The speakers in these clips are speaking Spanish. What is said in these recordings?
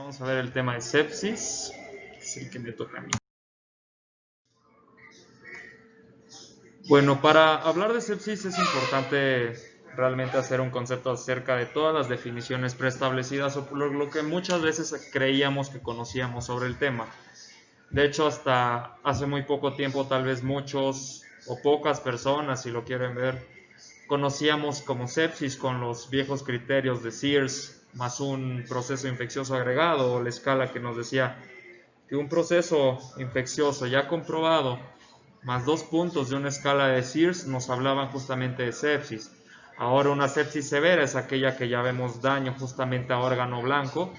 vamos a ver el tema de sepsis, que es el que me toca a mí. Bueno, para hablar de sepsis es importante realmente hacer un concepto acerca de todas las definiciones preestablecidas o lo que muchas veces creíamos que conocíamos sobre el tema. De hecho, hasta hace muy poco tiempo, tal vez muchos o pocas personas, si lo quieren ver, conocíamos como sepsis con los viejos criterios de Sears más un proceso infeccioso agregado, o la escala que nos decía que un proceso infeccioso ya comprobado más 2 puntos de una escala de Sears nos hablaban justamente de sepsis. Ahora una sepsis severa es aquella que ya vemos daño justamente a órgano blanco,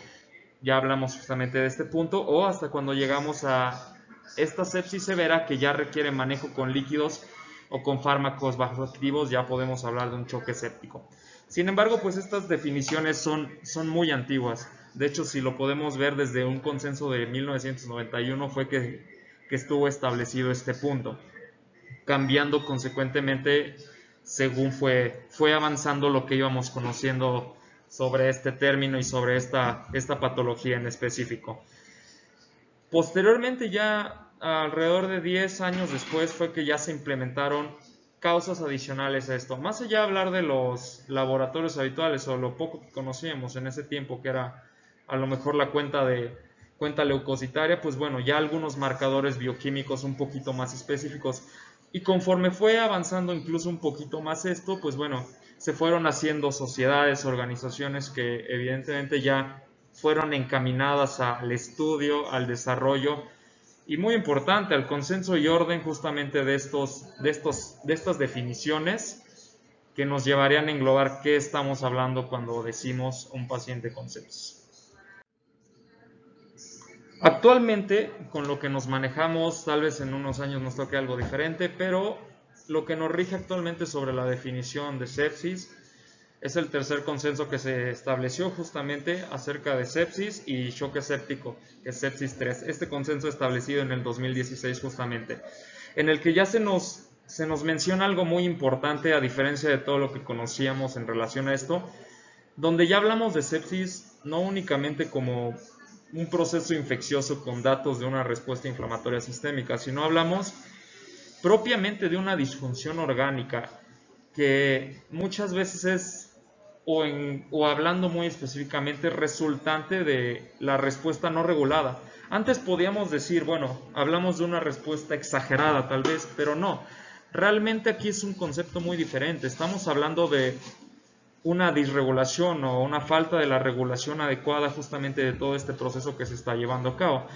ya hablamos justamente de este punto, o hasta cuando llegamos a esta sepsis severa que ya requiere manejo con líquidos o con fármacos vasoactivos, ya podemos hablar de un choque séptico. Sin embargo, pues estas definiciones son muy antiguas. De hecho, si lo podemos ver desde un consenso de 1991 fue que estuvo establecido este punto, cambiando consecuentemente según fue avanzando lo que íbamos conociendo sobre este término y sobre esta patología en específico. Posteriormente, ya alrededor de 10 años después, fue que ya se implementaron causas adicionales a esto. Más allá de hablar de los laboratorios habituales o lo poco que conocíamos en ese tiempo, que era a lo mejor la cuenta leucocitaria, pues bueno, ya algunos marcadores bioquímicos un poquito más específicos. Y conforme fue avanzando incluso un poquito más esto, pues bueno, se fueron haciendo sociedades, organizaciones que evidentemente ya fueron encaminadas al estudio, al desarrollo y muy importante, al consenso y orden justamente de estas definiciones que nos llevarían a englobar qué estamos hablando cuando decimos un paciente con sepsis. Actualmente, con lo que nos manejamos, tal vez en unos años nos toque algo diferente, pero lo que nos rige actualmente sobre la definición de sepsis es el tercer consenso que se estableció justamente acerca de sepsis y choque séptico, que es sepsis 3. Este consenso establecido en el 2016 justamente, en el que ya se nos menciona algo muy importante a diferencia de todo lo que conocíamos en relación a esto, donde ya hablamos de sepsis no únicamente como un proceso infeccioso con datos de una respuesta inflamatoria sistémica, sino hablamos propiamente de una disfunción orgánica que muchas veces es, o hablando muy específicamente, resultante de la respuesta no regulada. Antes podíamos decir, bueno, hablamos de una respuesta exagerada tal vez, pero no. Realmente aquí es un concepto muy diferente. Estamos hablando de una disregulación o una falta de la regulación adecuada justamente de todo este proceso que se está llevando a cabo.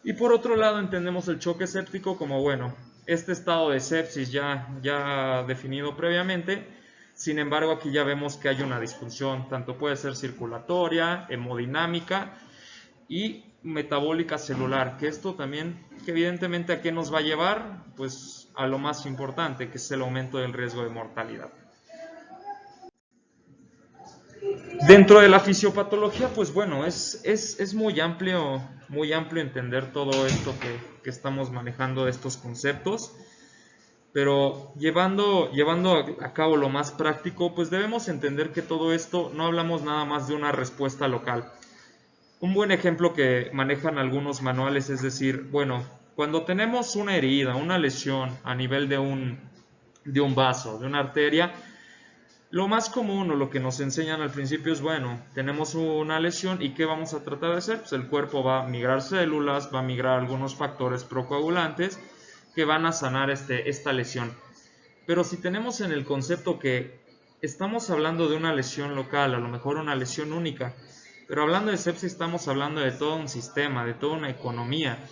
Y por otro lado entendemos el choque séptico como, bueno, este estado de sepsis ya definido previamente. Sin embargo, aquí ya vemos que hay una disfunción, tanto puede ser circulatoria, hemodinámica y metabólica celular, que esto también, que evidentemente a qué nos va a llevar, pues a lo más importante, que es el aumento del riesgo de mortalidad. Dentro de la fisiopatología, pues bueno, es muy amplio entender todo esto que estamos manejando de estos conceptos, pero llevando a cabo lo más práctico, pues debemos entender que todo esto no hablamos nada más de una respuesta local. Un buen ejemplo que manejan algunos manuales es decir, bueno, cuando tenemos una herida, una lesión a nivel de un vaso, de una arteria, lo más común o lo que nos enseñan al principio es, bueno, tenemos una lesión y ¿qué vamos a tratar de hacer? Pues el cuerpo va a migrar células, va a migrar algunos factores procoagulantes que van a sanar esta lesión. Pero si tenemos en el concepto que estamos hablando de una lesión local, a lo mejor una lesión única, pero hablando de sepsis estamos hablando de todo un sistema, de toda una economía.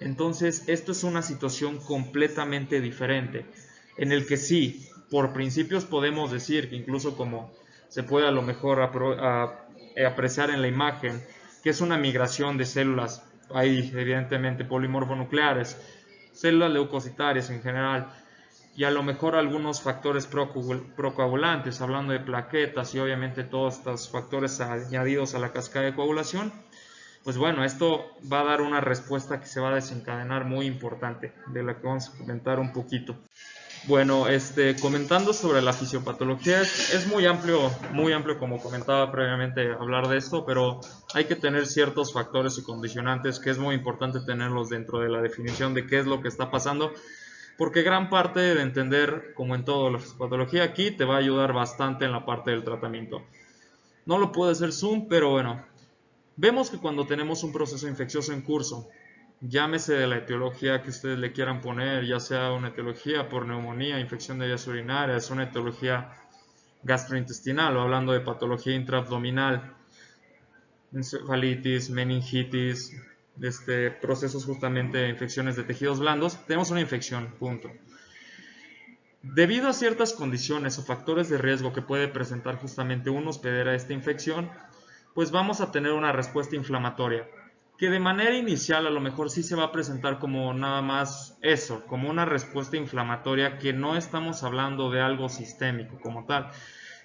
Entonces, esto es una situación completamente diferente, en el que sí, por principios podemos decir que incluso como se puede a lo mejor apreciar en la imagen, que es una migración de células, hay evidentemente polimorfonucleares, células leucocitarias en general, y a lo mejor algunos factores procoagulantes, hablando de plaquetas y obviamente todos estos factores añadidos a la cascada de coagulación, pues bueno, esto va a dar una respuesta que se va a desencadenar muy importante, de la que vamos a comentar un poquito. Bueno, comentando sobre la fisiopatología, es muy amplio como comentaba previamente hablar de esto, pero hay que tener ciertos factores y condicionantes que es muy importante tenerlos dentro de la definición de qué es lo que está pasando, porque gran parte de entender, como en todo la fisiopatología aquí, te va a ayudar bastante en la parte del tratamiento. No lo puede hacer Zoom, pero bueno, vemos que cuando tenemos un proceso infeccioso en curso, llámese de la etiología que ustedes le quieran poner, ya sea una etiología por neumonía, infección de vías urinarias, una etiología gastrointestinal o hablando de patología intraabdominal, encefalitis, meningitis, procesos justamente de infecciones de tejidos blandos, tenemos una infección, punto. Debido a ciertas condiciones o factores de riesgo que puede presentar justamente un hospedero a esta infección, pues vamos a tener una respuesta inflamatoria, que de manera inicial a lo mejor sí se va a presentar como nada más eso, como una respuesta inflamatoria, que no estamos hablando de algo sistémico como tal.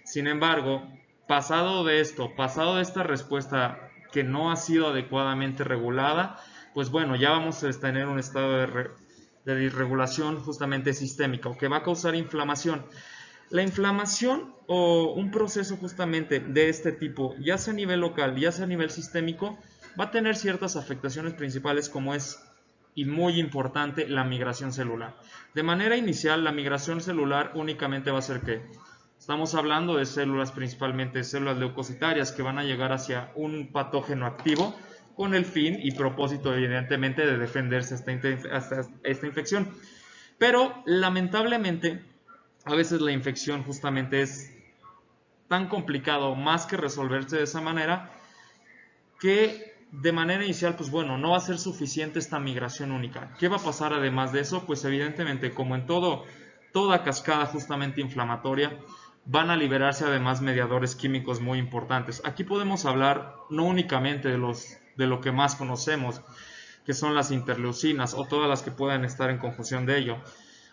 Sin embargo, pasado de esta respuesta que no ha sido adecuadamente regulada, pues bueno, ya vamos a tener un estado de disregulación justamente sistémica, o que va a causar inflamación. La inflamación o un proceso justamente de este tipo, ya sea a nivel local, ya sea a nivel sistémico, va a tener ciertas afectaciones principales, como es, y muy importante, la migración celular. De manera inicial, la migración celular únicamente va a ser ¿qué? Estamos hablando de células, principalmente células leucocitarias, que van a llegar hacia un patógeno activo con el fin y propósito, evidentemente, de defenderse hasta esta infección. Pero lamentablemente, a veces la infección justamente es tan complicado, más que resolverse de esa manera, que de manera inicial, pues bueno, no va a ser suficiente esta migración única. ¿Qué va a pasar además de eso? Pues evidentemente, como en toda cascada justamente inflamatoria, van a liberarse además mediadores químicos muy importantes. Aquí podemos hablar no únicamente de lo que más conocemos, que son las interleucinas o todas las que puedan estar en conjunción de ello.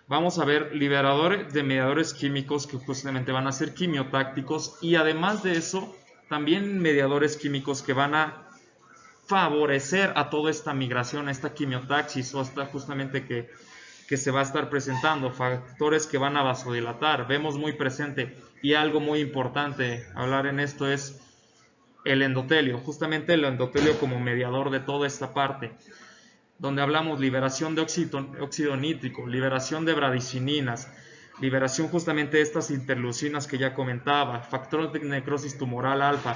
Vamos a ver liberadores de mediadores químicos que justamente van a ser quimiotácticos, y además de eso, también mediadores químicos que van a favorecer a toda esta migración, a esta quimiotaxis o hasta justamente que se va a estar presentando, factores que van a vasodilatar. Vemos muy presente, y algo muy importante hablar en esto es el endotelio, justamente el endotelio como mediador de toda esta parte, donde hablamos liberación de óxido nítrico, liberación de bradicininas, liberación justamente de estas interleucinas que ya comentaba, factores de necrosis tumoral alfa.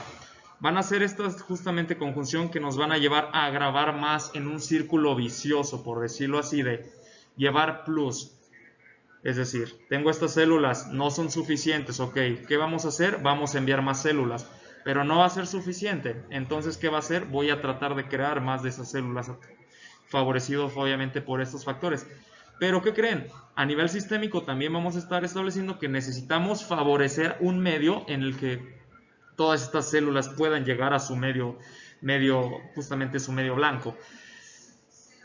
Van a ser estas justamente conjunción que nos van a llevar a agravar más en un círculo vicioso, por decirlo así, de llevar plus. Es decir, tengo estas células, no son suficientes, ok, ¿qué vamos a hacer? Vamos a enviar más células, pero no va a ser suficiente. Entonces, ¿qué va a hacer? Voy a tratar de crear más de esas células, favorecidos obviamente por estos factores. Pero ¿qué creen? A nivel sistémico también vamos a estar estableciendo que necesitamos favorecer un medio en el que todas estas células puedan llegar a su medio justamente su medio blanco.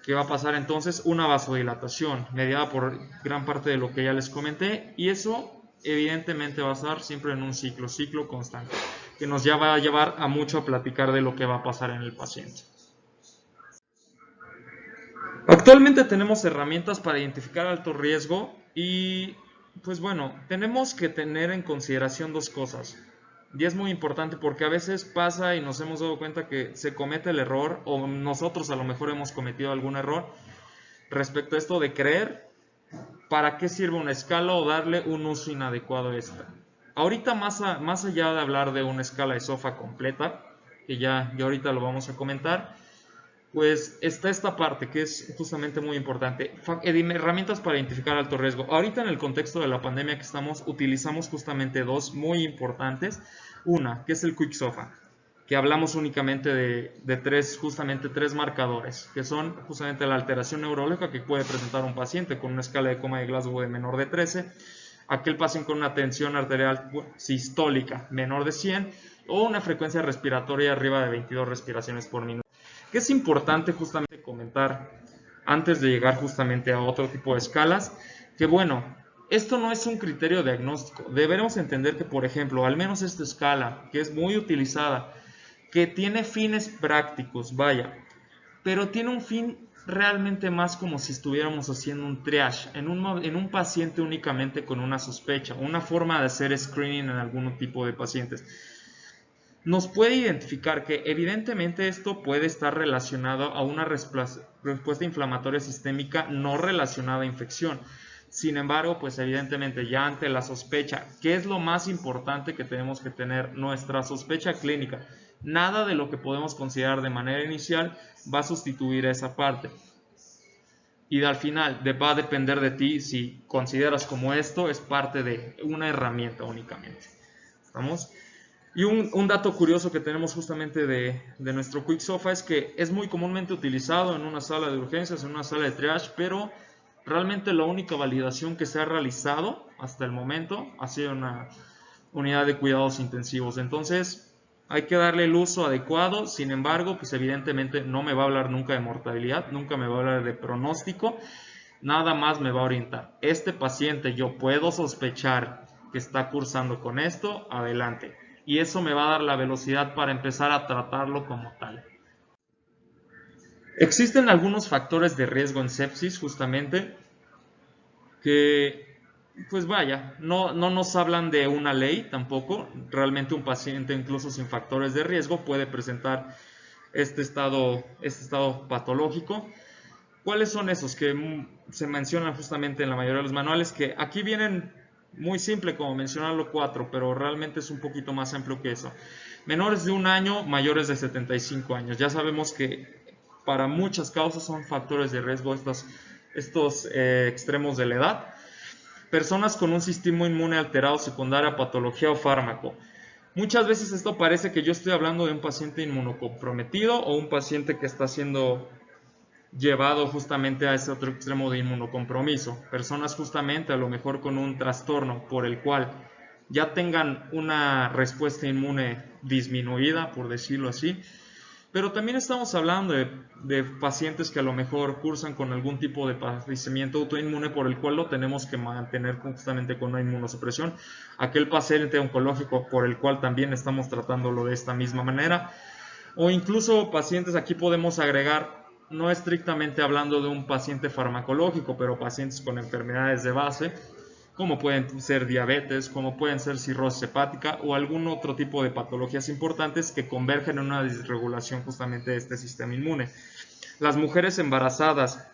¿Qué va a pasar entonces? Una vasodilatación mediada por gran parte de lo que ya les comenté, y eso evidentemente va a estar siempre en un ciclo constante, que nos ya va a llevar a mucho a platicar de lo que va a pasar en el paciente. Actualmente tenemos herramientas para identificar alto riesgo, y pues bueno, tenemos que tener en consideración dos cosas. Y es muy importante porque a veces pasa y nos hemos dado cuenta que se comete el error, o nosotros a lo mejor hemos cometido algún error respecto a esto de creer para qué sirve una escala o darle un uso inadecuado a esta. Ahorita más allá de hablar de una escala de SOFA completa, que ya ahorita lo vamos a comentar, pues está esta parte que es justamente muy importante. Herramientas para identificar alto riesgo. Ahorita en el contexto de la pandemia que estamos, utilizamos justamente dos muy importantes. Una, que es el Quick SOFA, que hablamos únicamente de justamente tres marcadores, que son justamente la alteración neurológica que puede presentar un paciente con una escala de coma de Glasgow de menor de 13, aquel paciente con una tensión arterial sistólica menor de 100, o una frecuencia respiratoria arriba de 22 respiraciones por minuto. Que es importante justamente comentar antes de llegar justamente a otro tipo de escalas, que bueno, esto no es un criterio diagnóstico. Debemos entender que, por ejemplo, al menos esta escala, que es muy utilizada, que tiene fines prácticos, vaya, pero tiene un fin realmente más como si estuviéramos haciendo un triage en un paciente únicamente con una sospecha, una forma de hacer screening en algún tipo de pacientes. Nos puede identificar que evidentemente esto puede estar relacionado a una respuesta inflamatoria sistémica no relacionada a infección. Sin embargo, pues evidentemente ya ante la sospecha, ¿qué es lo más importante que tenemos que tener? Nuestra sospecha clínica. Nada de lo que podemos considerar de manera inicial va a sustituir a esa parte. Y al final va a depender de ti si consideras como esto es parte de una herramienta únicamente. ¿Estamos? Y un dato curioso que tenemos justamente de nuestro QuickSOFA es que es muy comúnmente utilizado en una sala de urgencias, en una sala de triage, pero realmente la única validación que se ha realizado hasta el momento ha sido una unidad de cuidados intensivos. Entonces hay que darle el uso adecuado. Sin embargo, pues evidentemente no me va a hablar nunca de mortalidad, nunca me va a hablar de pronóstico, nada más me va a orientar. Este paciente yo puedo sospechar que está cursando con esto, adelante. Y eso me va a dar la velocidad para empezar a tratarlo como tal. Existen algunos factores de riesgo en sepsis justamente que, pues vaya, no nos hablan de una ley tampoco. Realmente un paciente incluso sin factores de riesgo puede presentar este estado patológico. ¿Cuáles son esos que se mencionan justamente en la mayoría de los manuales? Que aquí vienen muy simple como mencionarlo 4, pero realmente es un poquito más amplio que eso. Menores de 1 año, mayores de 75 años. Ya sabemos que para muchas causas son factores de riesgo estos extremos de la edad. Personas con un sistema inmune alterado secundaria a patología o fármaco. Muchas veces esto parece que yo estoy hablando de un paciente inmunocomprometido o un paciente que está siendo llevado justamente a ese otro extremo de inmunocompromiso. Personas justamente a lo mejor con un trastorno por el cual ya tengan una respuesta inmune disminuida, por decirlo así. Pero también estamos hablando de pacientes que a lo mejor cursan con algún tipo de padecimiento autoinmune por el cual lo tenemos que mantener justamente con una inmunosupresión. Aquel paciente oncológico por el cual también estamos tratándolo de esta misma manera. O incluso pacientes, aquí podemos agregar, no estrictamente hablando de un paciente farmacológico, pero pacientes con enfermedades de base, como pueden ser diabetes, como pueden ser cirrosis hepática o algún otro tipo de patologías importantes que convergen en una disregulación justamente de este sistema inmune. Las mujeres embarazadas,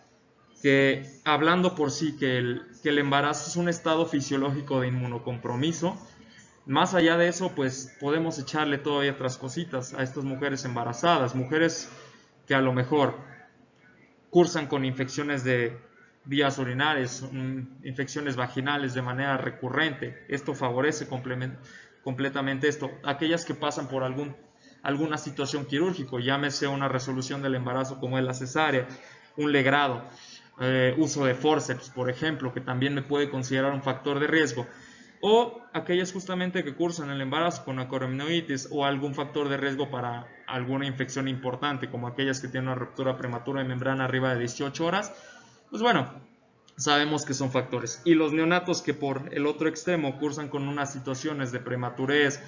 que hablando por sí que el embarazo es un estado fisiológico de inmunocompromiso, más allá de eso, pues podemos echarle todavía otras cositas a estas mujeres embarazadas, mujeres que a lo mejor cursan con infecciones de vías urinarias, infecciones vaginales de manera recurrente. Esto favorece completamente esto. Aquellas que pasan por alguna situación quirúrgica, llámese una resolución del embarazo como es la cesárea, un legrado, uso de forceps, por ejemplo, que también me puede considerar un factor de riesgo. O aquellas justamente que cursan el embarazo con acromionitis o algún factor de riesgo para alguna infección importante, como aquellas que tienen una ruptura prematura de membrana arriba de 18 horas, pues bueno, sabemos que son factores. Y los neonatos que por el otro extremo cursan con unas situaciones de prematurez,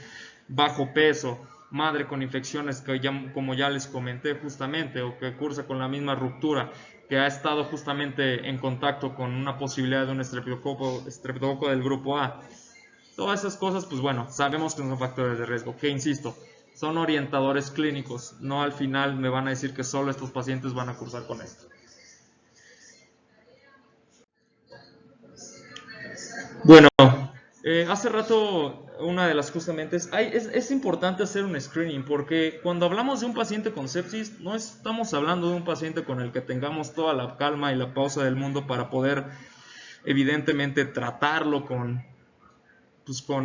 bajo peso, madre con infecciones que como ya les comenté justamente, o que cursa con la misma ruptura, que ha estado justamente en contacto con una posibilidad de un estreptococo del grupo A. Todas esas cosas, pues bueno, sabemos que son factores de riesgo, que insisto, son orientadores clínicos, no al final me van a decir que solo estos pacientes van a cursar con esto. Bueno, hace rato una de las justamente es importante hacer un screening porque cuando hablamos de un paciente con sepsis no estamos hablando de un paciente con el que tengamos toda la calma y la pausa del mundo para poder evidentemente tratarlo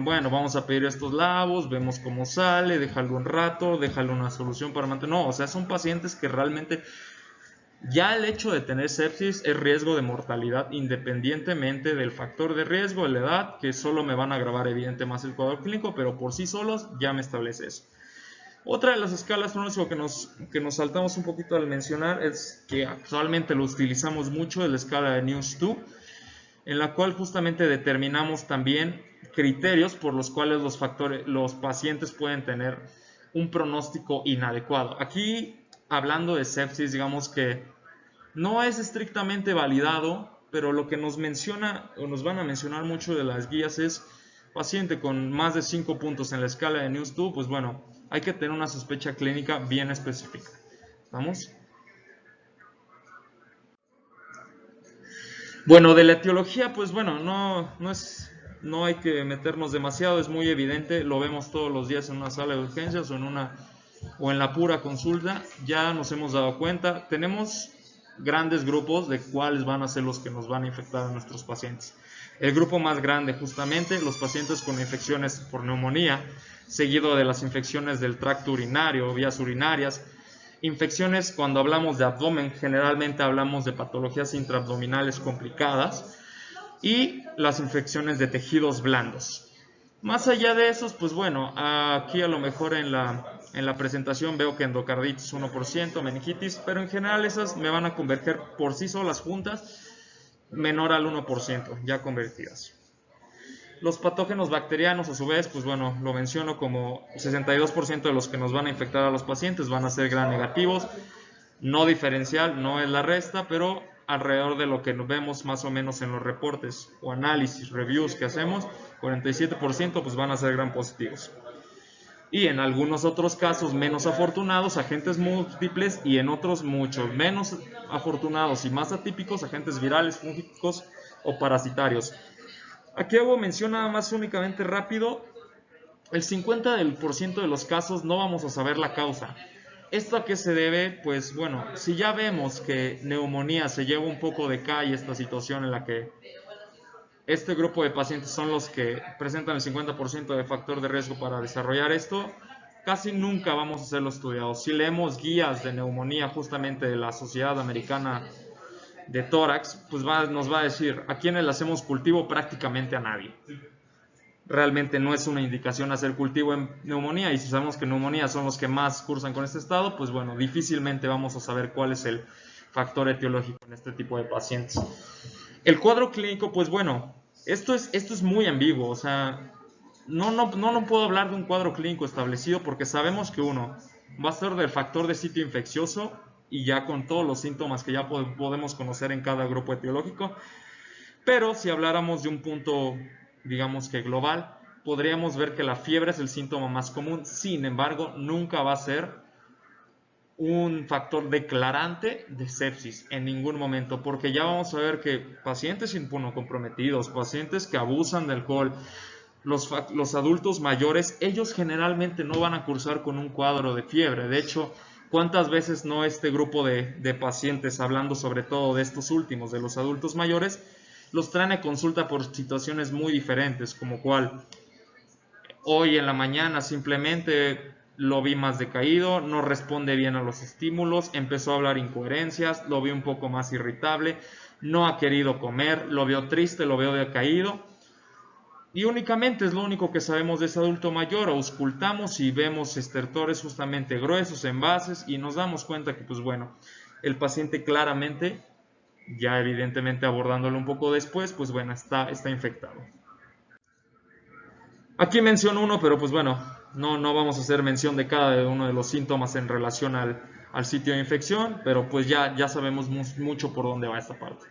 bueno, vamos a pedir estos labos, vemos cómo sale, déjalo un rato, déjalo una solución para mantener. No, o sea, son pacientes que realmente ya el hecho de tener sepsis es riesgo de mortalidad independientemente del factor de riesgo, de la edad, que solo me van a agravar evidente más el cuadro clínico, pero por sí solos ya me establece eso. Otra de las escalas pronóstico que nos saltamos un poquito al mencionar es que actualmente lo utilizamos mucho, es la escala de News2, en la cual justamente determinamos también criterios por los cuales los pacientes pueden tener un pronóstico inadecuado. Aquí, hablando de sepsis, digamos que No es estrictamente validado, pero lo que nos menciona o nos van a mencionar mucho de las guías es paciente con más de 5 puntos en la escala de News2, pues bueno, hay que tener una sospecha clínica bien específica. ¿Vamos? Bueno, de la etiología, pues bueno, no hay que meternos demasiado, es muy evidente, lo vemos todos los días en una sala de urgencias o en la pura consulta, ya nos hemos dado cuenta, tenemos grandes grupos de cuáles van a ser los que nos van a infectar a nuestros pacientes. El grupo más grande, justamente, los pacientes con infecciones por neumonía, seguido de las infecciones del tracto urinario, vías urinarias. Infecciones, cuando hablamos de abdomen, generalmente hablamos de patologías intraabdominales complicadas y las infecciones de tejidos blandos. Más allá de esos, pues bueno, aquí a lo mejor en la presentación veo que endocarditis 1%, meningitis, pero en general esas me van a converger por sí solas juntas, menor al 1%, ya convertidas. Los patógenos bacterianos, a su vez, pues bueno, lo menciono como 62% de los que nos van a infectar a los pacientes van a ser gram negativos, no diferencial, no es la resta, pero alrededor de lo que vemos más o menos en los reportes o análisis, reviews que hacemos, 47% pues van a ser gram positivos. Y en algunos otros casos menos afortunados, agentes múltiples, y en otros muchos menos afortunados y más atípicos, agentes virales, fúngicos o parasitarios. Aquí hago mención nada más únicamente rápido, el 50% de los casos no vamos a saber la causa. ¿Esto a qué se debe? Pues bueno, si ya vemos que neumonía se lleva un poco de calle esta situación en la que este grupo de pacientes son los que presentan el 50% de factor de riesgo para desarrollar esto, casi nunca vamos a hacerlo estudiado. Si leemos guías de neumonía justamente de la Sociedad Americana de Tórax, pues nos va a decir a quiénes le hacemos cultivo, prácticamente a nadie. Realmente no es una indicación hacer cultivo en neumonía, y si sabemos que neumonía son los que más cursan con este estado, pues bueno, difícilmente vamos a saber cuál es el factor etiológico en este tipo de pacientes. El cuadro clínico, pues bueno, esto es muy ambiguo, o sea, no puedo hablar de un cuadro clínico establecido porque sabemos que uno va a ser del factor de sitio infeccioso y ya con todos los síntomas que ya podemos conocer en cada grupo etiológico, pero si habláramos de un punto, digamos que global, podríamos ver que la fiebre es el síntoma más común. Sin embargo, nunca va a ser un factor declarante de sepsis en ningún momento, porque ya vamos a ver que pacientes inmunocomprometidos, pacientes que abusan de alcohol, los adultos mayores, ellos generalmente no van a cursar con un cuadro de fiebre. De hecho, ¿cuántas veces no este grupo de pacientes, hablando sobre todo de estos últimos, de los adultos mayores, los traen a consulta por situaciones muy diferentes, como cual hoy en la mañana simplemente lo vi más decaído, no responde bien a los estímulos, empezó a hablar incoherencias, lo vi un poco más irritable, no ha querido comer, lo veo triste, lo veo decaído. Y únicamente es lo único que sabemos de ese adulto mayor. Auscultamos y vemos estertores justamente gruesos, envases, y nos damos cuenta que, pues bueno, el paciente claramente, ya evidentemente abordándolo un poco después, pues bueno, está infectado. Aquí menciono uno, pero pues bueno, no vamos a hacer mención de cada uno de los síntomas en relación al sitio de infección, pero pues ya sabemos mucho por dónde va esta parte.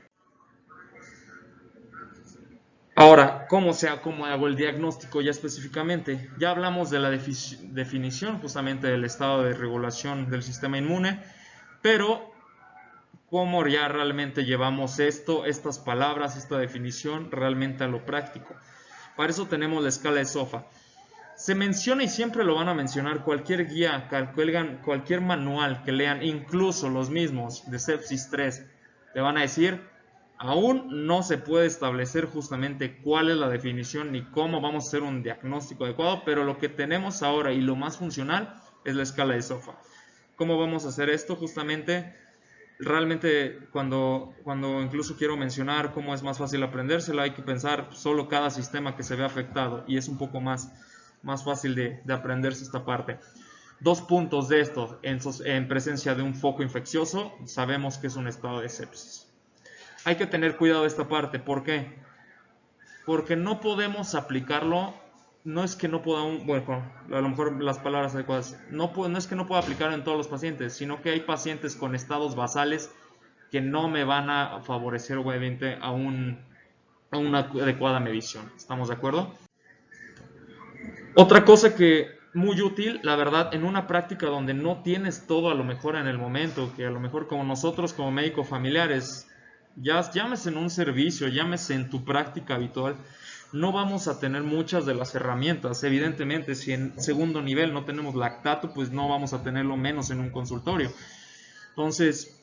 Ahora, ¿cómo hago el diagnóstico ya específicamente? Ya hablamos de la definición justamente del estado de regulación del sistema inmune, pero ¿cómo ya realmente llevamos estas palabras, esta definición realmente a lo práctico? Para eso tenemos la escala de SOFA. Se menciona, y siempre lo van a mencionar, cualquier guía, cualquier manual que lean, incluso los mismos de Sepsis 3, le van a decir: aún no se puede establecer justamente cuál es la definición ni cómo vamos a hacer un diagnóstico adecuado, pero lo que tenemos ahora y lo más funcional es la escala de SOFA. ¿Cómo vamos a hacer esto? Justamente, realmente cuando incluso quiero mencionar cómo es más fácil aprendérsela, hay que pensar solo cada sistema que se ve afectado, y es un poco más fácil de aprenderse esta parte. 2 puntos de estos: en presencia de un foco infeccioso, sabemos que es un estado de sepsis. Hay que tener cuidado de esta parte. ¿Por qué? Porque no podemos aplicarlo, no es que no podamos, bueno, a lo mejor las palabras adecuadas, no es que no pueda aplicarlo en todos los pacientes, sino que hay pacientes con estados basales que no me van a favorecer obviamente a una adecuada medición. ¿Estamos de acuerdo? Otra cosa que muy útil, la verdad, en una práctica donde no tienes todo a lo mejor en el momento, que a lo mejor como nosotros como médicos familiares, ya llámese en un servicio, llámese en tu práctica habitual, no vamos a tener muchas de las herramientas. Evidentemente, si en segundo nivel no tenemos lactato, pues no vamos a tenerlo menos en un consultorio. Entonces,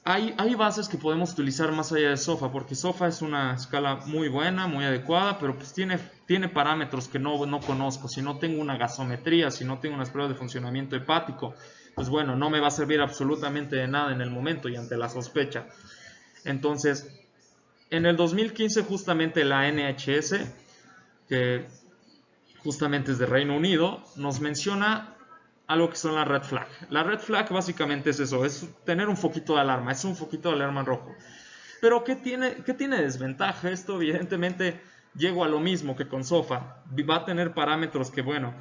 hay bases que podemos utilizar más allá de SOFA, porque SOFA es una escala muy buena, muy adecuada, pero pues tiene parámetros que no conozco. Si no tengo una gasometría, si no tengo unas pruebas de funcionamiento hepático, pues bueno, no me va a servir absolutamente de nada en el momento y ante la sospecha. Entonces, en el 2015 justamente la NHS, que justamente es de Reino Unido, nos menciona algo que son las red flag. La red flag básicamente es eso, es tener un foquito de alarma, es un foquito de alarma en rojo. Pero ¿qué tiene desventaja? Esto evidentemente llego a lo mismo que con SOFA. Va a tener parámetros que, bueno,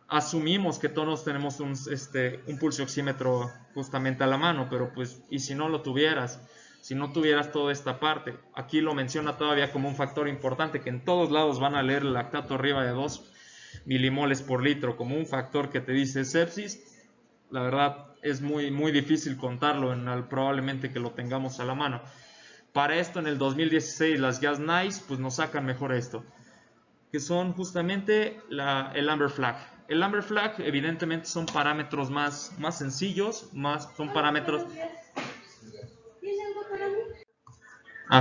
asumimos que todos tenemos un pulso oxímetro justamente a la mano, pero pues, ¿y si no lo tuvieras? Si no tuvieras toda esta parte, aquí lo menciona todavía como un factor importante, que en todos lados van a leer el lactato arriba de 2 milimoles por litro como un factor que te dice sepsis. La verdad es muy difícil contarlo, probablemente que lo tengamos a la mano. Para esto en el 2016 las Gas NICE pues nos sacan mejor esto, que son justamente el Amber Flag. El Amber Flag evidentemente son parámetros más sencillos, son parámetros...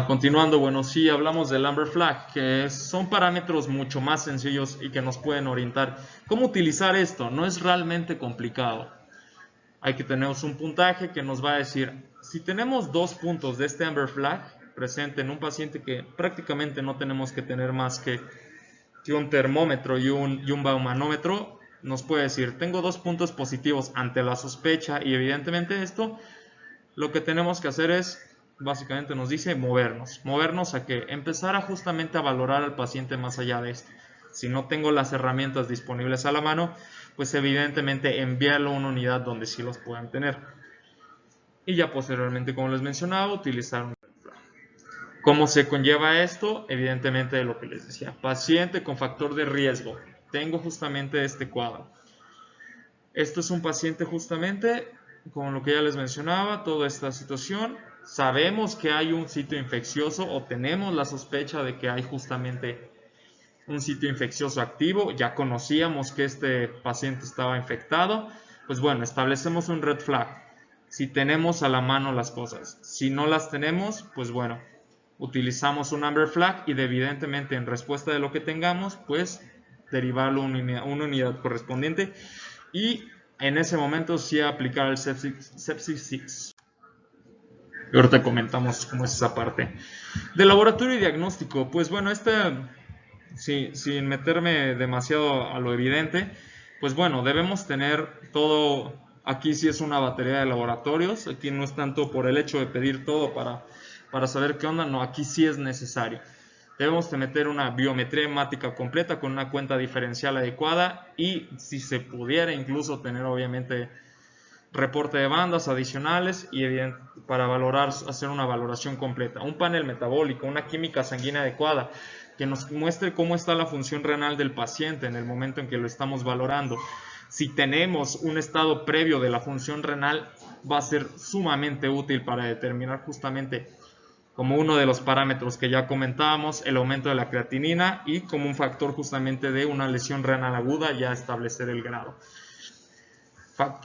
Continuando, bueno, sí hablamos del Amber Flag, que son parámetros mucho más sencillos y que nos pueden orientar. ¿Cómo utilizar esto? No es realmente complicado. Hay que tener un puntaje que nos va a decir, si tenemos 2 puntos de este Amber Flag presente en un paciente que prácticamente no tenemos que tener más que un termómetro y un baumanómetro, nos puede decir, tengo 2 puntos positivos ante la sospecha y evidentemente esto, lo que tenemos que hacer es, básicamente nos dice movernos a que empezar justamente a valorar al paciente más allá de esto. Si no tengo las herramientas disponibles a la mano, pues evidentemente enviarlo a una unidad donde sí los puedan tener. Y ya posteriormente, como les mencionaba, utilizar un... ¿Cómo se conlleva esto? Evidentemente lo que les decía, paciente con factor de riesgo. Tengo justamente este cuadro. Esto es un paciente justamente, con lo que ya les mencionaba, toda esta situación. Sabemos que hay un sitio infeccioso o tenemos la sospecha de que hay justamente un sitio infeccioso activo. Ya conocíamos que este paciente estaba infectado. Pues bueno, establecemos un red flag. Si tenemos a la mano las cosas. Si no las tenemos, pues bueno, utilizamos un Amber Flag y evidentemente en respuesta de lo que tengamos, pues derivarlo a una unidad correspondiente y en ese momento sí aplicar el Sepsis 6. Y ahorita comentamos cómo es esa parte. De laboratorio y diagnóstico, pues bueno, sin meterme demasiado a lo evidente, pues bueno, debemos tener todo. Aquí sí es una batería de laboratorios, aquí no es tanto por el hecho de pedir todo para saber qué onda, no, aquí sí es necesario. Debemos de meter una biometría hemática completa con una cuenta diferencial adecuada y si se pudiera incluso tener obviamente reporte de bandas adicionales y para hacer una valoración completa. Un panel metabólico, una química sanguínea adecuada que nos muestre cómo está la función renal del paciente en el momento en que lo estamos valorando. Si tenemos un estado previo de la función renal, va a ser sumamente útil para determinar justamente como uno de los parámetros que ya comentábamos, el aumento de la creatinina y como un factor justamente de una lesión renal aguda, ya establecer el grado.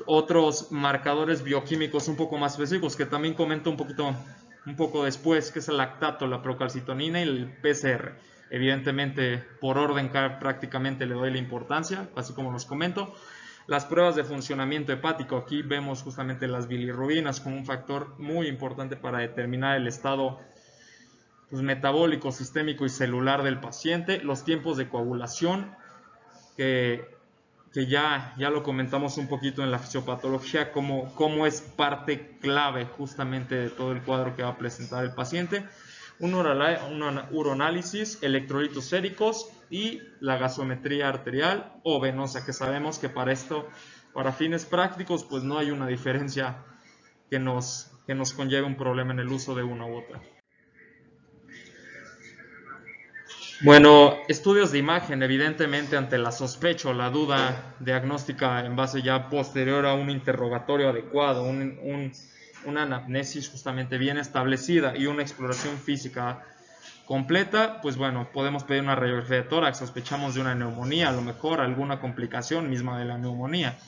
Otros marcadores bioquímicos un poco más específicos que también comento un poco después, que es el lactato, la procalcitonina y el PCR. Evidentemente, por orden prácticamente le doy la importancia, así como los comento. Las pruebas de funcionamiento hepático, aquí vemos justamente las bilirrubinas como un factor muy importante para determinar el estado metabólico, sistémico y celular del paciente. Los tiempos de coagulación, que ya lo comentamos un poquito en la fisiopatología, cómo es parte clave justamente de todo el cuadro que va a presentar el paciente. Un uroanálisis, electrolitos séricos y la gasometría arterial o venosa, que sabemos que para fines prácticos pues no hay una diferencia que nos que nos conlleve un problema en el uso de una u otra. Bueno, estudios de imagen, evidentemente ante la sospecha o la duda diagnóstica en base ya posterior a un interrogatorio adecuado, una anamnesis justamente bien establecida y una exploración física completa, pues bueno, podemos pedir una radiografía de tórax, sospechamos de una neumonía, a lo mejor alguna complicación misma de la neumonía.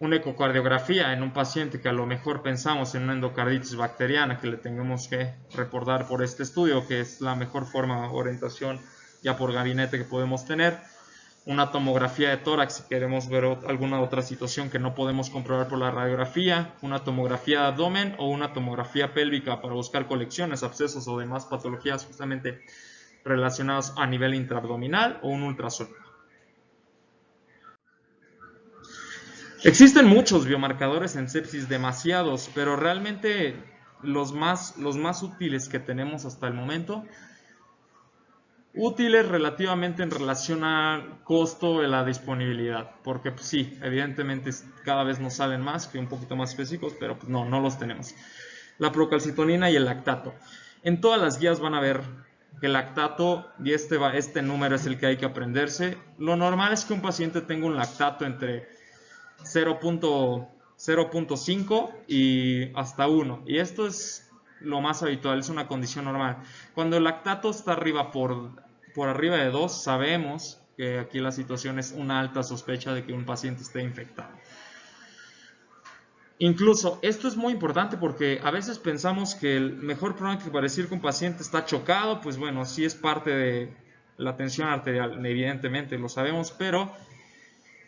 Una ecocardiografía en un paciente que a lo mejor pensamos en una endocarditis bacteriana que le tengamos que reportar por este estudio, que es la mejor forma de orientación ya por gabinete que podemos tener. Una tomografía de tórax si queremos ver alguna otra situación que no podemos comprobar por la radiografía, una tomografía de abdomen o una tomografía pélvica para buscar colecciones, abscesos o demás patologías justamente relacionadas a nivel intraabdominal o un ultrasonido. Existen muchos biomarcadores en sepsis, demasiados, pero realmente los más útiles que tenemos hasta el momento, útiles relativamente en relación al costo de la disponibilidad, porque pues, sí, evidentemente cada vez nos salen más, que un poquito más específicos, pero pues, no los tenemos. La procalcitonina y el lactato. En todas las guías van a ver que el lactato, y este número es el que hay que aprenderse. Lo normal es que un paciente tenga un lactato entre 0.5 y hasta 1, y esto es lo más habitual, es una condición normal. Cuando el lactato está arriba por arriba de 2, sabemos que aquí la situación es una alta sospecha de que un paciente esté infectado. Incluso esto es muy importante porque a veces pensamos que el mejor pronóstico para decir que un paciente está chocado, pues bueno, sí es parte de la tensión arterial, evidentemente lo sabemos, pero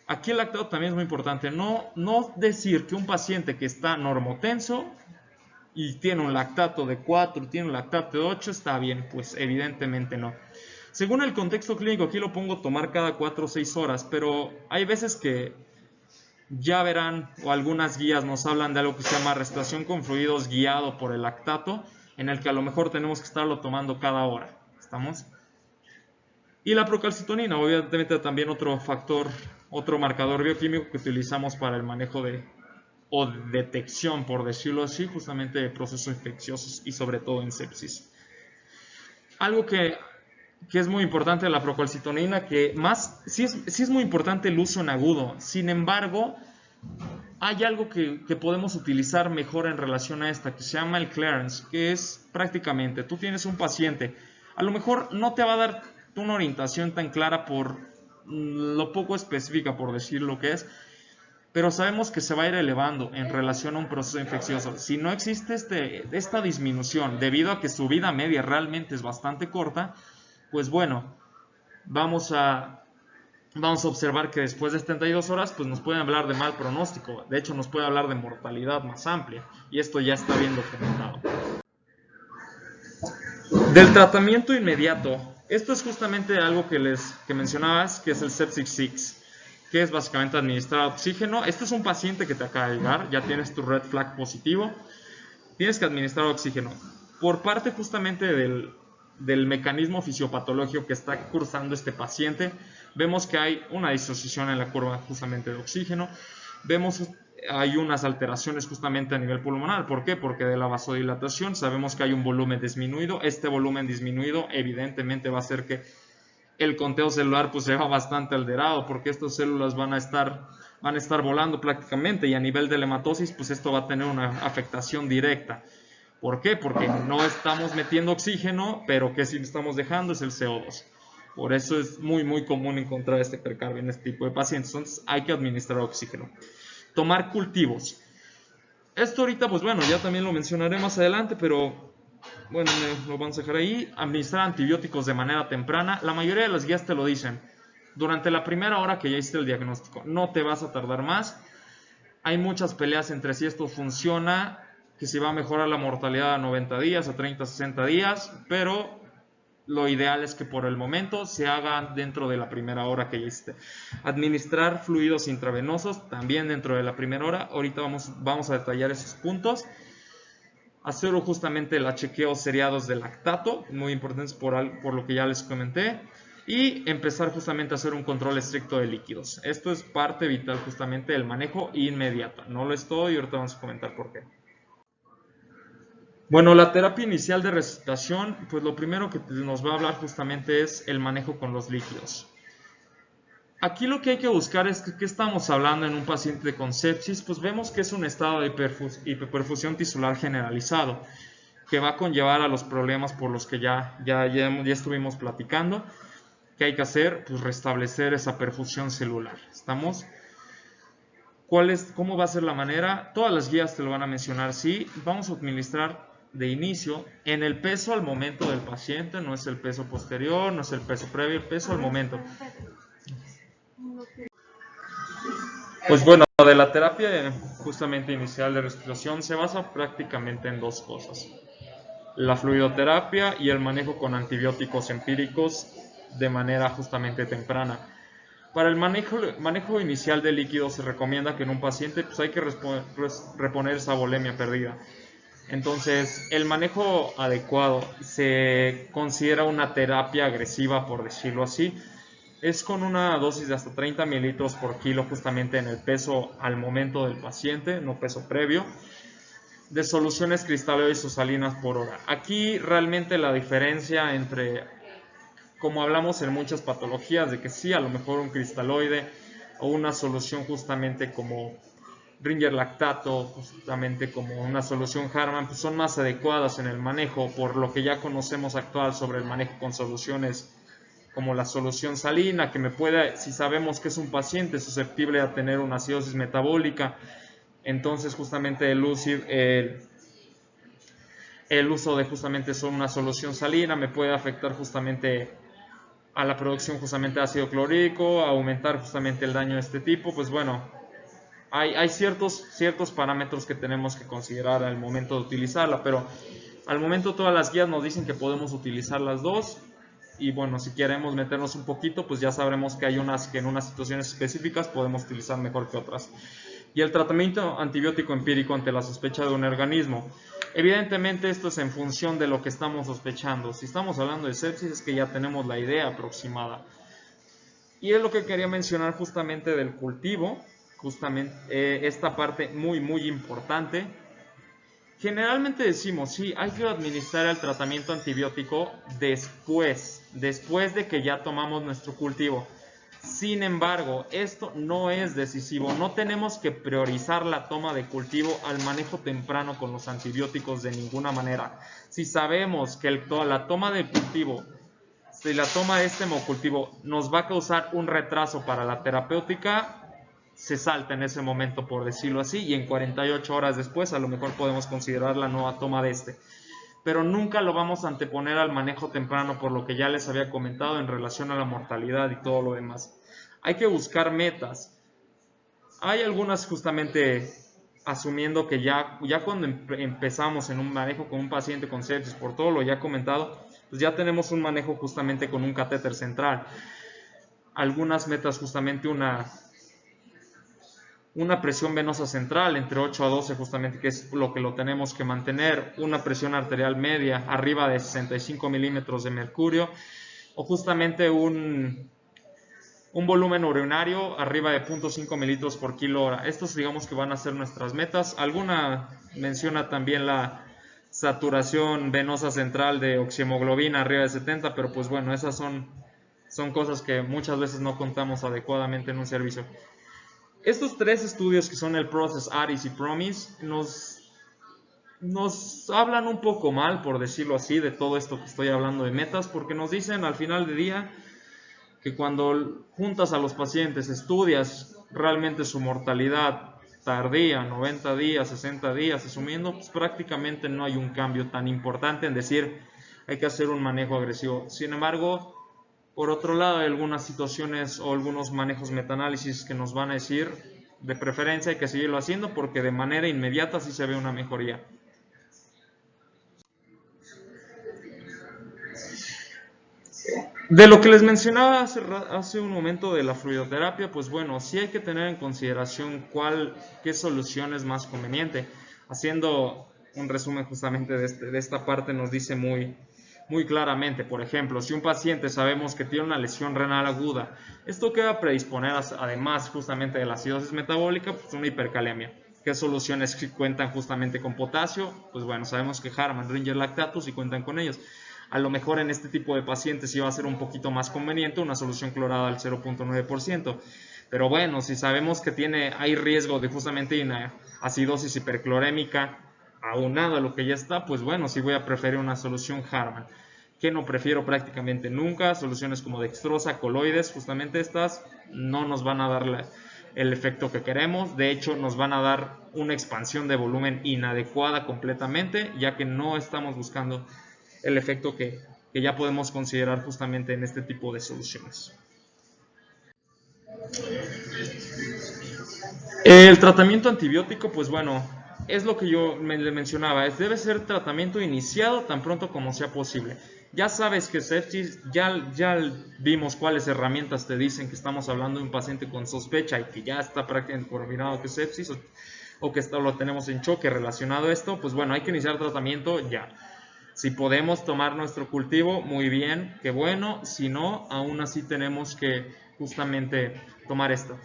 aquí el lactato también es muy importante. No decir que un paciente que está normotenso y tiene un lactato de 4, tiene un lactato de 8, está bien, pues evidentemente no. Según el contexto clínico, aquí lo pongo tomar cada 4 o 6 horas, pero hay veces que ya verán, o algunas guías nos hablan de algo que se llama respiración con fluidos guiado por el lactato, en el que a lo mejor tenemos que estarlo tomando cada hora. ¿Estamos? Y la procalcitonina, obviamente también otro factor, otro marcador bioquímico que utilizamos para el manejo o detección, por decirlo así, justamente de procesos infecciosos y sobre todo en sepsis. Algo que es muy importante de la procalcitonina, que sí es muy importante el uso en agudo. Sin embargo, hay algo que podemos utilizar mejor en relación a esta, que se llama el clearance, que es prácticamente, tú tienes un paciente, a lo mejor no te va a dar una orientación tan clara por lo poco específica, por decir lo que es, pero sabemos que se va a ir elevando en relación a un proceso infeccioso. Si no existe esta disminución debido a que su vida media realmente es bastante corta, pues bueno, vamos a observar que después de 72 horas pues nos pueden hablar de mal pronóstico. De hecho, nos puede hablar de mortalidad más amplia, y esto ya está bien documentado. Del tratamiento inmediato, esto es justamente algo que mencionabas, que es el Sepsis 6, que es básicamente administrar oxígeno. Este es un paciente que te acaba de llegar, ya tienes tu red flag positivo, tienes que administrar oxígeno. Por parte justamente del mecanismo fisiopatológico que está cursando este paciente, vemos que hay una disociación en la curva justamente de oxígeno, vemos hay unas alteraciones justamente a nivel pulmonar. ¿Por qué? Porque de la vasodilatación sabemos que hay un volumen disminuido. Este volumen disminuido evidentemente va a hacer que el conteo celular pues se va bastante alterado, porque estas células van a estar volando prácticamente, y a nivel de la hematosis pues esto va a tener una afectación directa. ¿Por qué? Porque no estamos metiendo oxígeno, pero que sí estamos dejando es el CO2. Por eso es muy común encontrar este percarbio en este tipo de pacientes. Entonces hay que administrar oxígeno. Tomar cultivos. Esto ahorita pues bueno, ya también lo mencionaré más adelante, pero bueno, lo vamos a dejar ahí. Administrar antibióticos de manera temprana. La mayoría de las guías te lo dicen. Durante la primera hora que ya hiciste el diagnóstico, no te vas a tardar más. Hay muchas peleas entre si esto funciona, que si va a mejorar la mortalidad a 90 días, a 30, 60 días, pero lo ideal es que por el momento se haga dentro de la primera hora que ya hiciste. Administrar fluidos intravenosos también dentro de la primera hora. Ahorita vamos a detallar esos puntos. Hacer justamente el chequeo seriados de lactato, muy importantes por lo que ya les comenté. Y empezar justamente a hacer un control estricto de líquidos. Esto es parte vital justamente del manejo inmediato. No lo es todo y ahorita vamos a comentar por qué. Bueno, la terapia inicial de resucitación, pues lo primero que nos va a hablar justamente es el manejo con los líquidos. Aquí lo que hay que buscar es que, ¿qué estamos hablando en un paciente con sepsis? Pues vemos que es un estado de hiperperfusión tisular generalizado, que va a conllevar a los problemas por los que ya estuvimos platicando. ¿Qué hay que hacer? Pues restablecer esa perfusión celular. ¿Estamos? ¿Cómo va a ser la manera? Todas las guías te lo van a mencionar. Sí, vamos a administrar de inicio en el peso al momento del paciente, no es el peso posterior, no es el peso previo, el peso al momento. Pues bueno, de la terapia justamente inicial de respiración se basa prácticamente en dos cosas: la fluidoterapia y el manejo con antibióticos empíricos de manera justamente temprana. Para el manejo inicial de líquidos se recomienda que en un paciente pues hay que reponer esa volemia perdida. Entonces, el manejo adecuado se considera una terapia agresiva, por decirlo así. Es con una dosis de hasta 30 mililitros por kilo justamente en el peso al momento del paciente, no peso previo, de soluciones cristaloides o salinas por hora. Aquí realmente la diferencia entre, como hablamos en muchas patologías, de que sí, a lo mejor un cristaloide o una solución justamente como Ringer lactato, justamente como una solución Harman, pues son más adecuadas en el manejo por lo que ya conocemos actual sobre el manejo con soluciones como la solución salina, que si sabemos que es un paciente susceptible a tener una acidosis metabólica, entonces justamente el uso de justamente una solución salina me puede afectar justamente a la producción justamente de ácido clorhídrico, aumentar justamente el daño de este tipo. Pues bueno, hay ciertos parámetros que tenemos que considerar al momento de utilizarla, pero al momento todas las guías nos dicen que podemos utilizar las dos. Y bueno, si queremos meternos un poquito, pues ya sabremos que hay unas que en unas situaciones específicas podemos utilizar mejor que otras. Y el tratamiento antibiótico empírico ante la sospecha de un organismo. Evidentemente esto es en función de lo que estamos sospechando. Si estamos hablando de sepsis es que ya tenemos la idea aproximada. Y es lo que quería mencionar justamente del cultivo, justamente esta parte muy importante. Generalmente decimos, sí, hay que administrar el tratamiento antibiótico después de que ya tomamos nuestro cultivo. Sin embargo, esto no es decisivo. No tenemos que priorizar la toma de cultivo al manejo temprano con los antibióticos de ninguna manera. Si sabemos que la toma del cultivo, si la toma de este hemocultivo nos va a causar un retraso para la terapéutica, se salta en ese momento, por decirlo así, y en 48 horas después a lo mejor podemos considerar la nueva toma de este. Pero nunca lo vamos a anteponer al manejo temprano, por lo que ya les había comentado en relación a la mortalidad y todo lo demás. Hay que buscar metas. Hay algunas justamente asumiendo que ya cuando empezamos en un manejo con un paciente con sepsis, por todo lo ya comentado, pues ya tenemos un manejo justamente con un catéter central. Algunas metas justamente una presión venosa central entre 8 a 12 justamente, que es lo que lo tenemos que mantener, una presión arterial media arriba de 65 milímetros de mercurio, o justamente un volumen urinario arriba de 0.5 mililitros por kilo hora. Estos digamos que van a ser nuestras metas. Alguna menciona también la saturación venosa central de oxihemoglobina arriba de 70, pero pues bueno, esas son cosas que muchas veces no contamos adecuadamente en un servicio. Estos tres estudios que son el PROCESS, ARIS y PROMIS nos hablan un poco mal, por decirlo así, de todo esto que estoy hablando de metas, porque nos dicen al final del día que cuando juntas a los pacientes, estudias realmente su mortalidad tardía, 90 días, 60 días, asumiendo, pues prácticamente no hay un cambio tan importante en decir hay que hacer un manejo agresivo. Sin embargo, por otro lado, hay algunas situaciones o algunos manejos metaanálisis que nos van a decir, de preferencia hay que seguirlo haciendo porque de manera inmediata sí se ve una mejoría. De lo que les mencionaba hace un momento de la fluidoterapia, pues bueno, sí hay que tener en consideración qué solución es más conveniente. Haciendo un resumen justamente de esta parte nos dice muy claramente, por ejemplo, si un paciente sabemos que tiene una lesión renal aguda, esto que va a predisponer además justamente de la acidosis metabólica, pues una hipercalemia. ¿Qué soluciones cuentan justamente con potasio? Pues bueno, sabemos que Harman, Ringer Lactatus y cuentan con ellos. A lo mejor en este tipo de pacientes sí va a ser un poquito más conveniente una solución clorada al 0.9%. Pero bueno, si sabemos que hay riesgo de justamente una acidosis hiperclorémica aunado a lo que ya está, pues bueno, sí voy a preferir una solución Harman. Que no prefiero prácticamente nunca, soluciones como dextrosa, coloides, justamente estas no nos van a dar el efecto que queremos. De hecho, nos van a dar una expansión de volumen inadecuada completamente, ya que no estamos buscando el efecto que ya podemos considerar justamente en este tipo de soluciones. El tratamiento antibiótico, pues bueno, es lo que yo le mencionaba, debe ser tratamiento iniciado tan pronto como sea posible. Ya sabes que sepsis, ya vimos cuáles herramientas te dicen que estamos hablando de un paciente con sospecha y que ya está prácticamente confirmado que es sepsis o que lo tenemos en choque relacionado a esto. Pues bueno, hay que iniciar tratamiento ya. Si podemos tomar nuestro cultivo, muy bien, qué bueno. Si no, aún así tenemos que justamente tomar esto.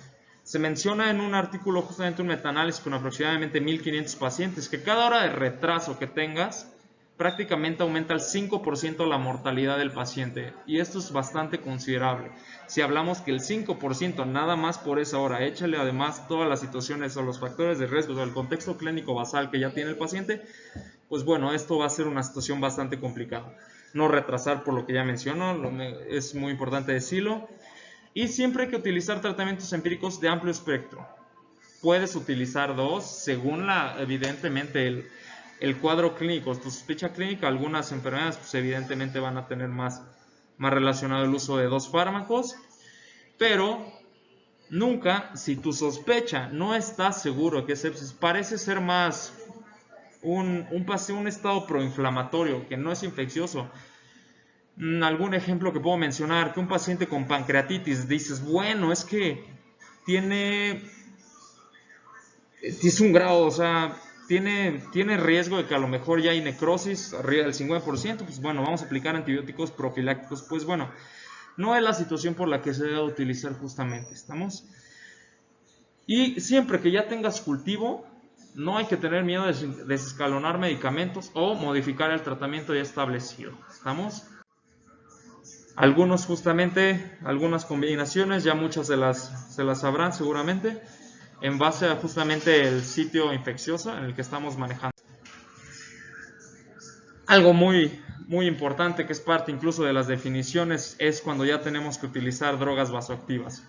Se menciona en un artículo, justamente un metaanálisis con aproximadamente 1500 pacientes, que cada hora de retraso que tengas prácticamente aumenta el 5% la mortalidad del paciente, y esto es bastante considerable. Si hablamos que el 5% nada más por esa hora, échale además todas las situaciones o los factores de riesgo del contexto clínico basal que ya tiene el paciente, pues bueno, esto va a ser una situación bastante complicada. No retrasar por lo que ya menciono, es muy importante decirlo. Y siempre hay que utilizar tratamientos empíricos de amplio espectro. Puedes utilizar dos según evidentemente el cuadro clínico, tu sospecha clínica. Algunas enfermedades pues evidentemente van a tener más relacionado el uso de dos fármacos, pero nunca, si tu sospecha no está seguro que es sepsis, parece ser más un estado proinflamatorio que no es infeccioso. Algún ejemplo que puedo mencionar, que un paciente con pancreatitis, dices, bueno, es que es un grado, o sea, tiene riesgo de que a lo mejor ya hay necrosis arriba del 50%, pues bueno, vamos a aplicar antibióticos profilácticos. Pues bueno, no es la situación por la que se debe utilizar justamente, ¿estamos? Y siempre que ya tengas cultivo, no hay que tener miedo de desescalonar medicamentos o modificar el tratamiento ya establecido, ¿estamos? Algunas combinaciones, ya muchas se las sabrán seguramente, en base a justamente el sitio infeccioso en el que estamos manejando. Algo muy, muy importante que es parte incluso de las definiciones es cuando ya tenemos que utilizar drogas vasoactivas.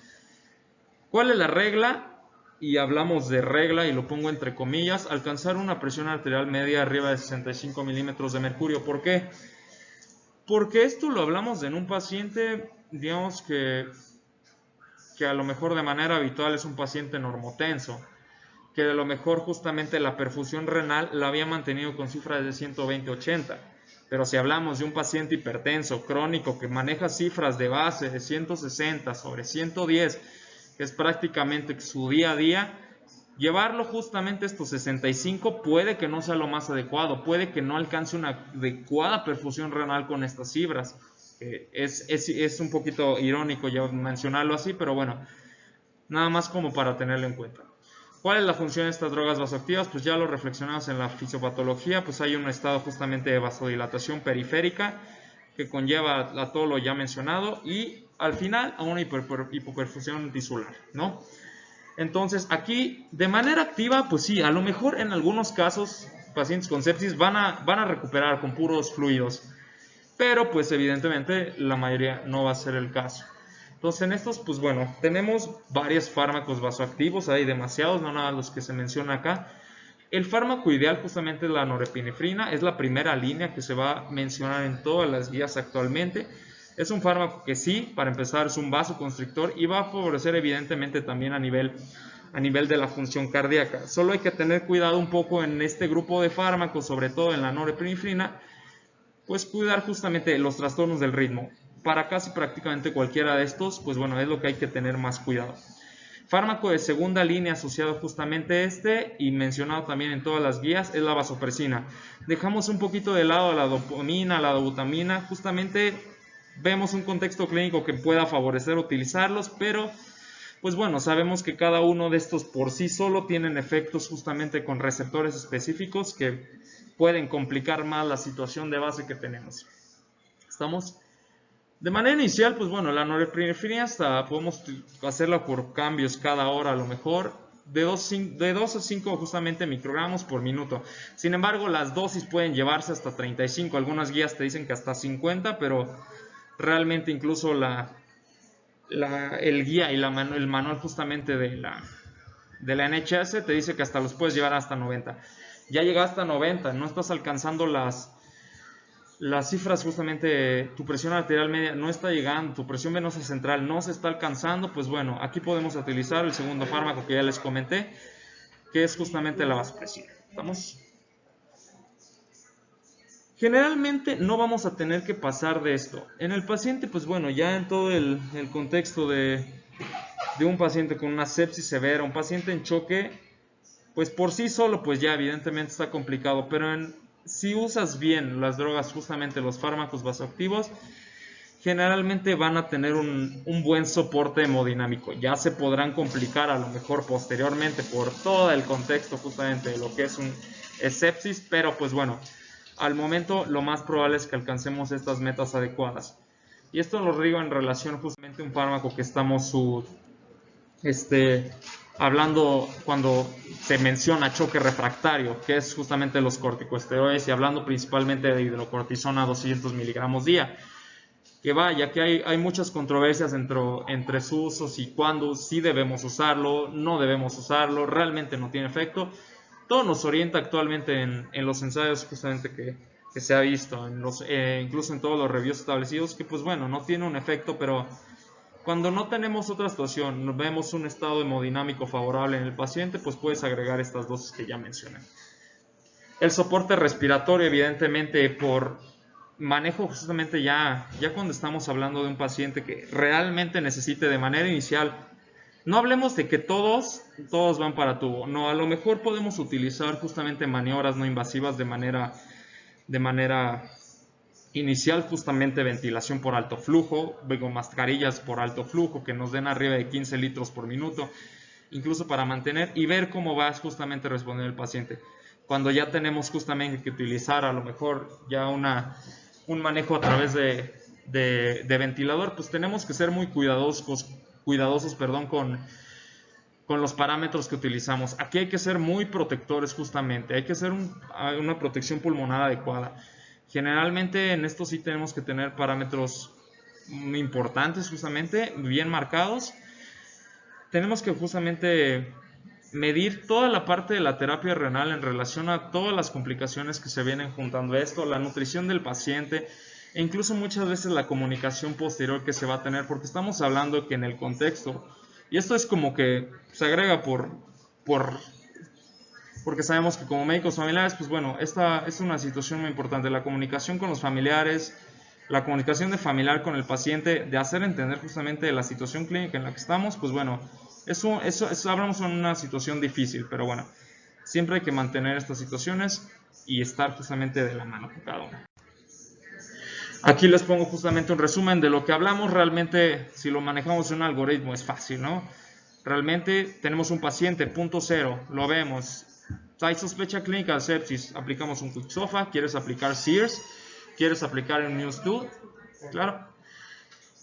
¿Cuál es la regla? Y hablamos de regla y lo pongo entre comillas, alcanzar una presión arterial media arriba de 65 milímetros de mercurio. ¿Por qué? Porque esto lo hablamos en un paciente, digamos que a lo mejor de manera habitual es un paciente normotenso, que a lo mejor justamente la perfusión renal la había mantenido con cifras de 120-80. Pero si hablamos de un paciente hipertenso, crónico, que maneja cifras de base de 160 sobre 110, que es prácticamente su día a día, llevarlo justamente a estos 65 puede que no sea lo más adecuado, puede que no alcance una adecuada perfusión renal con estas cifras. Es un poquito irónico ya mencionarlo así, pero bueno, nada más como para tenerlo en cuenta. ¿Cuál es la función de estas drogas vasoactivas? Pues ya lo reflexionamos en la fisiopatología, pues hay un estado justamente de vasodilatación periférica que conlleva a todo lo ya mencionado y al final a una hipoperfusión tisular, ¿no? Entonces aquí de manera activa, pues sí, a lo mejor en algunos casos pacientes con sepsis van a recuperar con puros fluidos, pero pues evidentemente la mayoría no va a ser el caso. Entonces en estos, pues bueno, tenemos varios fármacos vasoactivos, hay demasiados, no nada los que se menciona acá. El fármaco ideal justamente es la norepinefrina, es la primera línea que se va a mencionar en todas las guías actualmente. Es un fármaco que sí, para empezar, es un vasoconstrictor y va a favorecer evidentemente también a nivel de la función cardíaca. Solo hay que tener cuidado un poco en este grupo de fármacos, sobre todo en la norepinefrina, pues cuidar justamente los trastornos del ritmo. Para casi prácticamente cualquiera de estos, pues bueno, es lo que hay que tener más cuidado. Fármaco de segunda línea asociado justamente a este y mencionado también en todas las guías es la vasopresina. Dejamos un poquito de lado la dopamina, la dobutamina, justamente vemos un contexto clínico que pueda favorecer utilizarlos, pero pues bueno, sabemos que cada uno de estos por sí solo tienen efectos justamente con receptores específicos que pueden complicar más la situación de base que tenemos. ¿Estamos? De manera inicial, pues bueno, la norepinefrina podemos hacerla por cambios cada hora a lo mejor, de 2 a 5 justamente microgramos por minuto. Sin embargo, las dosis pueden llevarse hasta 35, algunas guías te dicen que hasta 50, pero realmente incluso el guía y el manual justamente de la NHS te dice que hasta los puedes llevar hasta 90. Ya llegaste hasta 90, no estás alcanzando las cifras justamente, tu presión arterial media no está llegando, tu presión venosa central no se está alcanzando, pues bueno, aquí podemos utilizar el segundo fármaco que ya les comenté, que es justamente la vasopresina. ¿Estamos? Generalmente no vamos a tener que pasar de esto. En el paciente, pues bueno, ya en todo el contexto de un paciente con una sepsis severa, un paciente en choque, pues por sí solo, pues ya evidentemente está complicado, pero si usas bien las drogas, justamente los fármacos vasoactivos, generalmente van a tener un buen soporte hemodinámico. Ya se podrán complicar a lo mejor posteriormente por todo el contexto justamente de lo que es un sepsis, pero pues bueno, al momento lo más probable es que alcancemos estas metas adecuadas. Y esto lo digo en relación justamente a un fármaco que estamos hablando cuando se menciona choque refractario, que es justamente los corticosteroides, y hablando principalmente de hidrocortisona 200 miligramos día. Que vaya, que hay muchas controversias entre sus usos y cuándo sí debemos usarlo, no debemos usarlo, realmente no tiene efecto. Todo nos orienta actualmente en los ensayos justamente que se ha visto, incluso en todos los reviews establecidos, que pues bueno, no tiene un efecto, pero cuando no tenemos otra situación, vemos un estado hemodinámico favorable en el paciente, pues puedes agregar estas dosis que ya mencioné. El soporte respiratorio, evidentemente, por manejo justamente ya cuando estamos hablando de un paciente que realmente necesite de manera inicial, no hablemos de que todos van para tubo, no, a lo mejor podemos utilizar justamente maniobras no invasivas de manera inicial, justamente ventilación por alto flujo, luego mascarillas por alto flujo que nos den arriba de 15 litros por minuto, incluso para mantener y ver cómo va justamente a responder el paciente. Cuando ya tenemos justamente que utilizar a lo mejor ya un manejo a través de ventilador, pues tenemos que ser muy cuidadosos con los parámetros que utilizamos. Aquí hay que ser muy protectores justamente, hay que hacer una protección pulmonar adecuada. Generalmente en esto sí tenemos que tener parámetros importantes justamente, bien marcados. Tenemos que justamente medir toda la parte de la terapia renal en relación a todas las complicaciones que se vienen juntando a esto, la nutrición del paciente e incluso muchas veces la comunicación posterior que se va a tener, porque estamos hablando que en el contexto, y esto es como que se agrega porque sabemos que como médicos familiares, pues bueno, esta es una situación muy importante, la comunicación con los familiares, la comunicación de familiar con el paciente, de hacer entender justamente la situación clínica en la que estamos, pues bueno, eso hablamos en una situación difícil, pero bueno, siempre hay que mantener estas situaciones y estar justamente de la mano con cada uno. Aquí les pongo justamente un resumen de lo que hablamos. Realmente, si lo manejamos en un algoritmo, es fácil, ¿no? Realmente tenemos un paciente, punto cero, lo vemos. Hay sospecha clínica de sepsis, aplicamos un Quicksofa. ¿Quieres aplicar Sears? ¿Quieres aplicar un News2? Claro.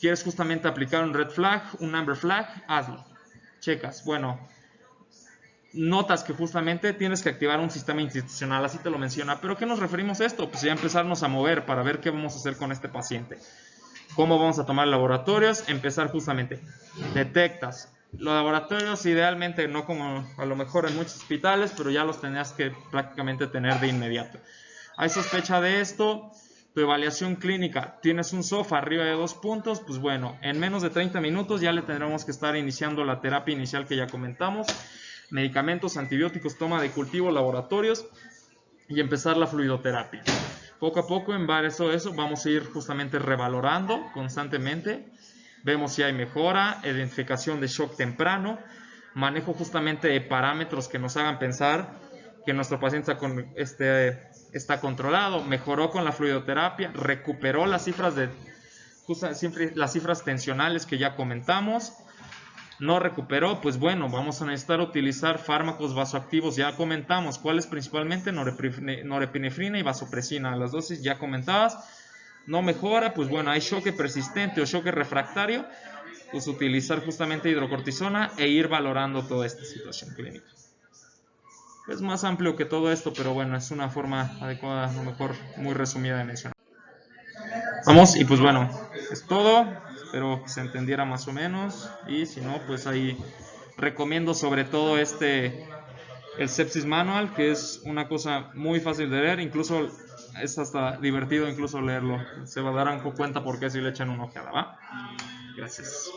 ¿Quieres justamente aplicar un Red Flag, un Amber Flag? Hazlo. Checas. Bueno, notas que justamente tienes que activar un sistema institucional, así te lo menciona. ¿Pero qué nos referimos a esto? Pues ya empezarnos a mover para ver qué vamos a hacer con este paciente. ¿Cómo vamos a tomar laboratorios? Empezar justamente. Detectas. Los laboratorios idealmente no como a lo mejor en muchos hospitales, pero ya los tenías que prácticamente tener de inmediato. Hay sospecha de esto. Tu evaluación clínica, tienes un SOFA arriba de 2 puntos, pues bueno, en menos de 30 minutos ya le tendremos que estar iniciando la terapia inicial que ya comentamos. Medicamentos, antibióticos, toma de cultivo, laboratorios y empezar la fluidoterapia. Poco a poco en base a eso vamos a ir justamente revalorando constantemente. Vemos si hay mejora, identificación de shock temprano, manejo justamente de parámetros que nos hagan pensar que nuestro paciente está controlado, mejoró con la fluidoterapia, recuperó las cifras tensionales que ya comentamos. no recuperó, pues bueno, vamos a necesitar utilizar fármacos vasoactivos. Ya comentamos cuáles, principalmente norepinefrina y vasopresina. Las dosis ya comentabas. No mejora, pues bueno, hay choque persistente o choque refractario, pues utilizar justamente hidrocortisona e ir valorando toda esta situación clínica. Es más amplio que todo esto, pero bueno, es una forma adecuada, a lo mejor muy resumida de mencionar. Vamos, y pues bueno, es todo. Espero que se entendiera más o menos. Y si no, pues ahí recomiendo sobre todo el Sepsis Manual, que es una cosa muy fácil de leer. Incluso es hasta divertido incluso leerlo. Se darán cuenta por qué si le echan una ojeada, ¿va? Gracias.